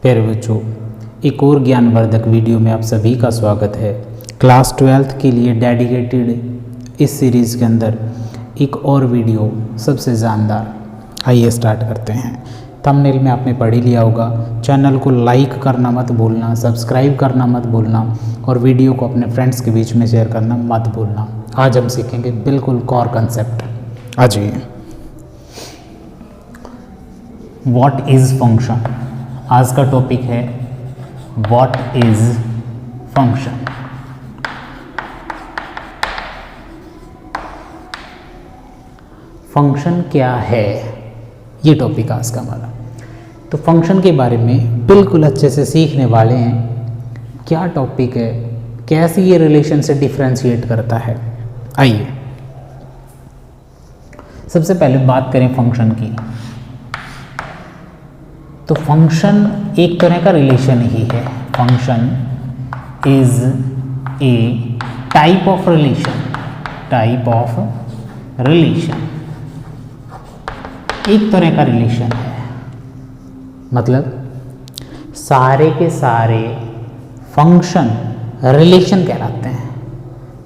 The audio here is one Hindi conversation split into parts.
प्यारे बच्चों, एक और ज्ञानवर्धक वीडियो में आप सभी का स्वागत है। क्लास 12th के लिए डेडिकेटेड इस सीरीज़ के अंदर एक और वीडियो सबसे जानदार। आइए स्टार्ट करते हैं। थंबनेल में आपने पढ़ ही लिया होगा। चैनल को लाइक करना मत भूलना, सब्सक्राइब करना मत भूलना और वीडियो को अपने फ्रेंड्स के बीच में शेयर करना मत भूलना। आज हम सीखेंगे बिल्कुल कोर कंसेप्ट। आ जाइए। What is function. आज का टॉपिक है व्हाट इज़ फंक्शन। फंक्शन क्या है, ये टॉपिक आज का हमारा। तो फंक्शन के बारे में बिल्कुल अच्छे से सीखने वाले हैं। क्या टॉपिक है, कैसे ये रिलेशन से डिफ्रेंशिएट करता है। आइए सबसे पहले बात करें फंक्शन की। तो फंक्शन एक तरह का रिलेशन ही है। Function is a type of relation. Type of relation एक तरह का रिलेशन है, मतलब सारे के सारे फंक्शन रिलेशन कहलाते हैं।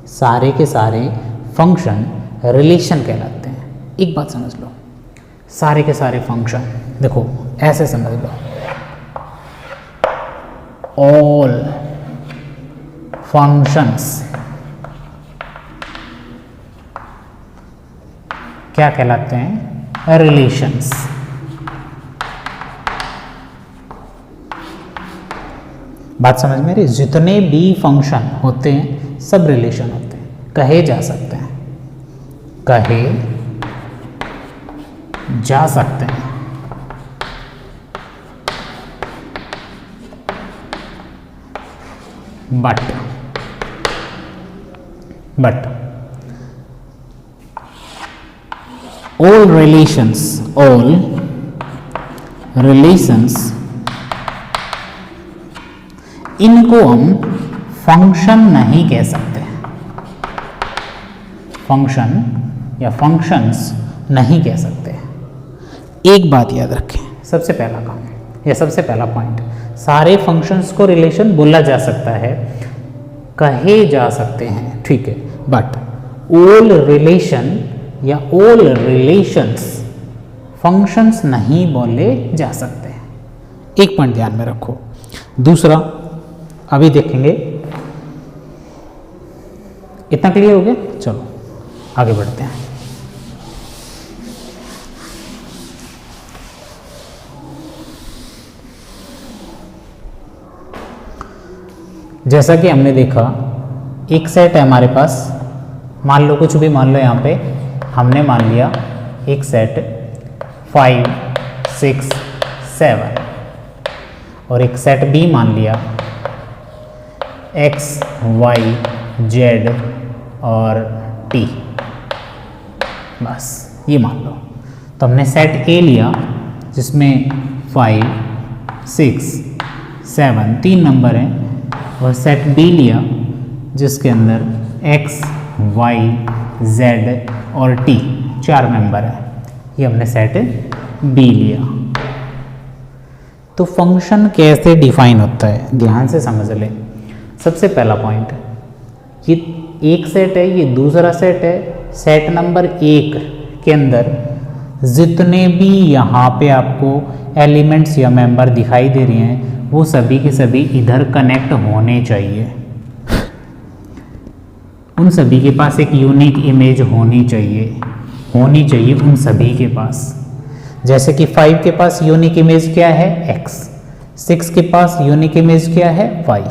सारे के सारे फंक्शन रिलेशन कहलाते हैं। एक बात समझ लो, सारे के सारे फंक्शन, देखो ऐसे समझ लो, ऑल फंक्शंस क्या कहलाते हैं? रिलेशंस। बात समझ में रही? जितने भी फंक्शन होते हैं सब रिलेशन होते हैं, कहे जा सकते हैं, कहे जा सकते हैं। बट all relations इनको हम फंक्शन नहीं कह सकते। फंक्शन या फंक्शंस नहीं कह सकते। एक बात याद रखें, सबसे पहला काम या सबसे पहला पॉइंट, सारे फंक्शंस को रिलेशन बोला जा सकता है, कहे जा सकते हैं, ठीक है, बट ऑल रिलेशन या ऑल रिलेशंस फंक्शंस नहीं बोले जा सकते। एक पॉइंट ध्यान में रखो। दूसरा अभी देखेंगे। इतना क्लियर हो गया? चलो आगे बढ़ते हैं। जैसा कि हमने देखा, एक सेट है हमारे पास, मान लो कुछ भी मान लो। यहाँ पे हमने मान लिया एक सेट 5, 6, 7 और एक सेट बी मान लिया x, y, z और t। बस ये मान लो। तो हमने सेट ए लिया जिसमें 5, 6, 7 तीन नंबर हैं, और सेट बी लिया जिसके अंदर x, y, z और t चार मेंबर है। ये हमने सेट बी लिया। तो फंक्शन कैसे डिफाइन होता है, ध्यान से समझ ले। सबसे पहला पॉइंट, ये एक सेट है, ये दूसरा सेट है। सेट नंबर 1 के अंदर जितने भी यहाँ पे आपको एलिमेंट्स या मेंबर दिखाई दे रहे हैं वो सभी के सभी इधर कनेक्ट होने चाहिए। उन सभी के पास एक यूनिक इमेज होनी चाहिए उन सभी के पास। जैसे कि 5 के पास यूनिक इमेज क्या है? x, 6 के पास यूनिक इमेज क्या है? y,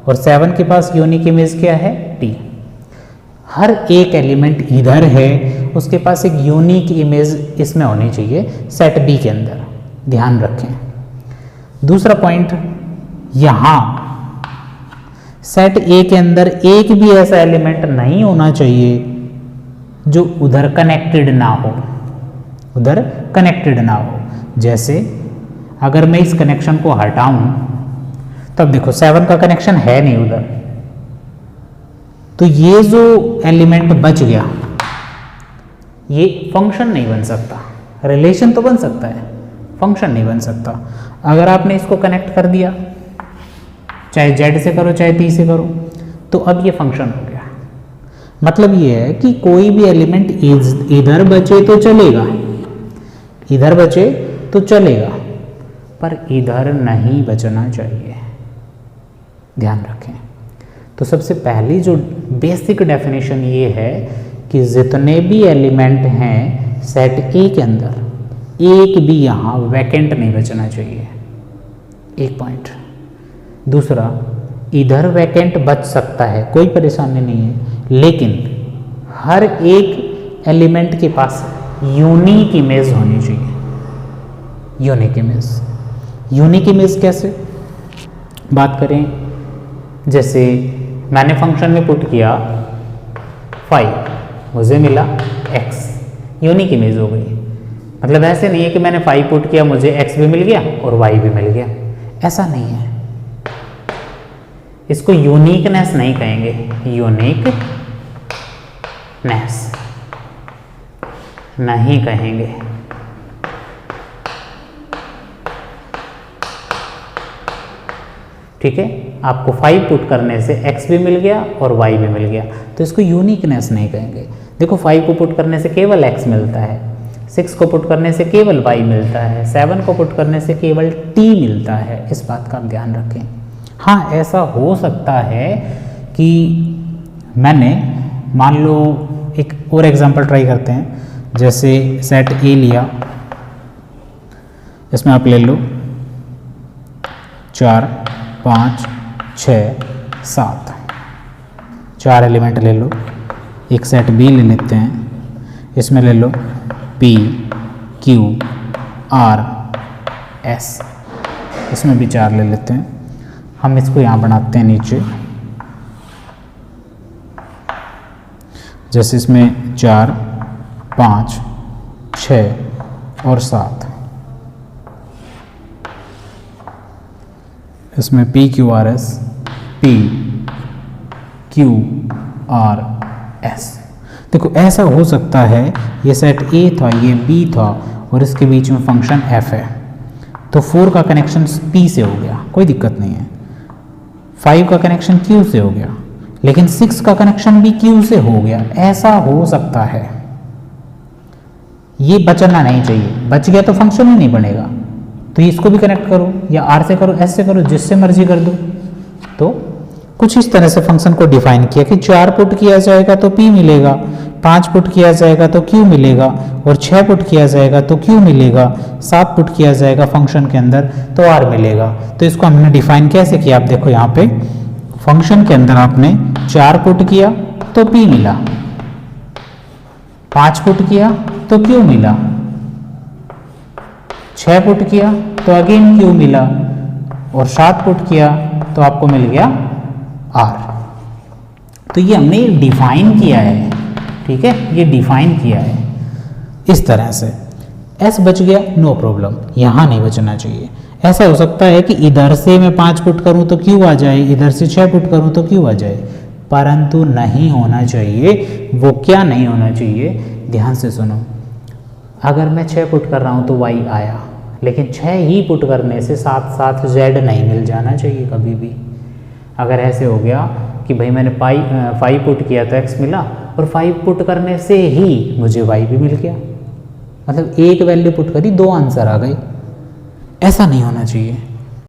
और 7 के पास यूनिक इमेज क्या है? t। हर एक एलिमेंट इधर है, उसके पास एक यूनिक इमेज इसमें होनी चाहिए सेट बी के अंदर, ध्यान रखें। दूसरा पॉइंट, यहाँ सेट ए के अंदर एक भी ऐसा एलिमेंट नहीं होना चाहिए जो उधर कनेक्टेड ना हो। जैसे अगर मैं इस कनेक्शन को हटाऊं, तब देखो 7 का कनेक्शन है नहीं उधर, तो ये जो एलिमेंट बच गया ये फंक्शन नहीं बन सकता। रिलेशन तो बन सकता है फंक्शन नहीं बन सकता। अगर आपने इसको कनेक्ट कर दिया, चाहे z से करो चाहे p से करो, तो अब ये फंक्शन हो गया। मतलब ये है कि कोई भी एलिमेंट इधर बचे तो चलेगा, इधर बचे तो चलेगा, पर इधर नहीं बचना चाहिए, ध्यान रखें। तो सबसे पहली जो बेसिक डेफिनेशन ये है कि जितने भी एलिमेंट हैं सेट ए के अंदर, एक भी यहाँ वैकेंट नहीं बचना चाहिए, एक पॉइंट। दूसरा, इधर वैकेंट बच सकता है, कोई परेशानी नहीं है, लेकिन हर एक एलिमेंट के पास यूनिक इमेज होनी चाहिए। यूनिक इमेज, यूनिक इमेज कैसे बात करें? जैसे मैंने फंक्शन में पुट किया 5, मुझे मिला x, यूनिक इमेज हो गई। मतलब ऐसे नहीं है कि मैंने 5 पुट किया मुझे x भी मिल गया और y भी मिल गया, ऐसा नहीं है। इसको यूनिकनेस नहीं कहेंगे, यूनिकनेस नहीं कहेंगे। ठीक है, आपको 5 पुट करने से x भी मिल गया और y भी मिल गया, तो इसको यूनिकनेस नहीं कहेंगे। देखो 5 को पुट करने से केवल x मिलता है, 6 को पुट करने से केवल y मिलता है, 7 को पुट करने से केवल t मिलता है। इस बात का आप ध्यान रखें। हाँ, ऐसा हो सकता है कि मैंने, मान लो एक और एग्जांपल ट्राई करते हैं। जैसे सेट ए लिया, इसमें आप ले लो 4, 5, 6, 7, 4 एलिमेंट ले लो। एक सेट बी ले लेते हैं, इसमें ले लो P, Q, R, S, इसमें भी 4 ले लेते हैं। हम इसको यहाँ बनाते हैं नीचे, जैसे इसमें 4, 5, 6 और 7, इसमें P, Q, R, S, P, Q, R, S। देखो ऐसा हो सकता है ये सेट A था, ये B था और इसके बीच में फंक्शन F है, तो 4 का कनेक्शन P से हो गया, कोई दिक्कत नहीं है। 5 का कनेक्शन Q से हो गया, लेकिन 6 का कनेक्शन भी Q से हो गया, ऐसा हो सकता है। ये बचना नहीं चाहिए, बच गया तो फंक्शन ही नहीं बनेगा। तो इसको भी कनेक्ट करो, या R से करो, S से करो, जिससे मर्जी कर दो। तो कुछ इस तरह से फंक्शन को डिफाइन किया कि 4 पुट किया जाएगा तो P मिलेगा, 5 पुट किया जाएगा तो Q मिलेगा, और 6 पुट किया जाएगा तो Q मिलेगा, 7 पुट किया जाएगा फंक्शन के अंदर तो R मिलेगा। तो इसको हमने डिफाइन कैसे किया? आप देखो यहाँ पे फंक्शन के अंदर आपने 4 पुट किया तो P मिला, 5 पुट किया तो Q मिला, 6 पुट किया तो अगेन Q मिला, और 7 पुट किया तो आपको मिल गया R। तो ये हमने डिफाइन किया है, ठीक है, ये डिफाइन किया है इस तरह से। S बच गया, नो प्रॉब्लम, यहाँ नहीं बचना चाहिए। ऐसा हो सकता है कि इधर से मैं 5 पुट करूँ तो Q आ जाए, इधर से 6 पुट करूँ तो Q आ जाए, परंतु नहीं होना चाहिए। वो क्या नहीं होना चाहिए? ध्यान से सुनो। अगर मैं 6 पुट कर रहा हूँ तो Y आया, लेकिन 6 ही पुट करने से साथ साथ Z नहीं मिल जाना चाहिए कभी भी। अगर ऐसे हो गया कि भाई मैंने 5 पुट किया तो X मिला, और 5 पुट करने से ही मुझे Y भी मिल गया, मतलब एक वैल्यू पुट करी 2 आंसर आ गए, ऐसा नहीं होना चाहिए।